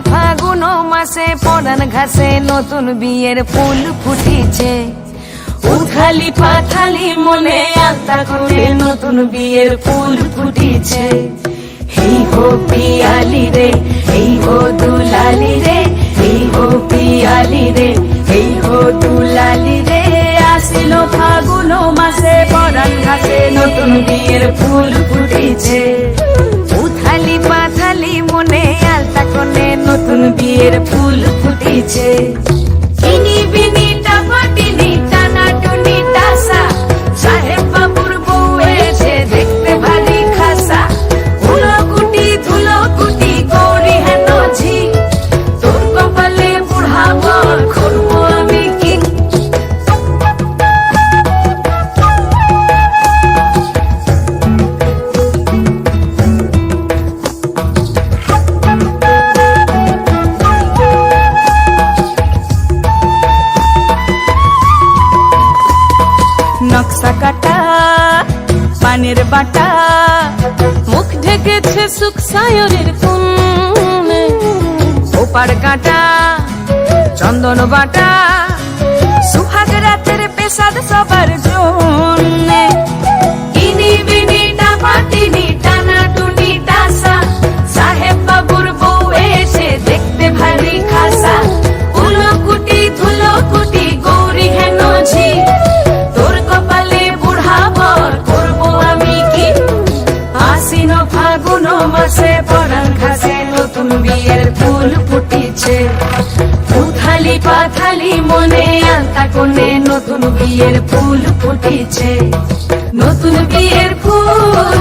ফাগুন মাসে পরান ঘাসে নতুন বিয়ের ফুল ফুটিছে। উথালি পাথালি মনে আলতা করে নতুন বিয়ের ফুল ফুটিছে। এই হো পিয়ালি রে, এই হো দুলালি রে, এই হো পিয়ালি রে, এই হো দুলালি রে। আসিল ফাগুন মাসে পরান ঘাসে নতুন বিয়ের ফুল ফুটিছে। উথালি পাথালি মনে আলতা করে নতুন বিয়ের ফুল ফুটিছে। ইনি বিনি টাপাটিনি টানা টুনি টাসা, সাহেব বাবুর বউ এসে দেখতে ভারী খাসা। ধুলো কুটি গৌরী হেন ঝি, তোর কপালে বুড়া বর করবো আমি কি। নকশা কাটা পানের বাটা, মুখ ঢেকেছে সুখ সায়রের কোণে। ওপার কাটা চন্দন বাটা, সুহাগ রাতের পেশাদ সবার জন্যে। ইনি বিনি টাপাটিনি টানা টুনি টাসা, সাহেব বাবুর বউ এসে দেখতে ভারী খাসা। ধুলো কুটি গৌরী হেন ঝি, তোর কপালে বুড়া বর করবো আমি কি। আশ্বিন ফাগুন মাসে পরান ঘাসে নতুন বিয়ের ফুল ফুটিছে। উথালি পাথালি মনে আলতা কোণে নতুন বিয়ের ফুল ফুটিছে। নতুন বিয়ের ফুল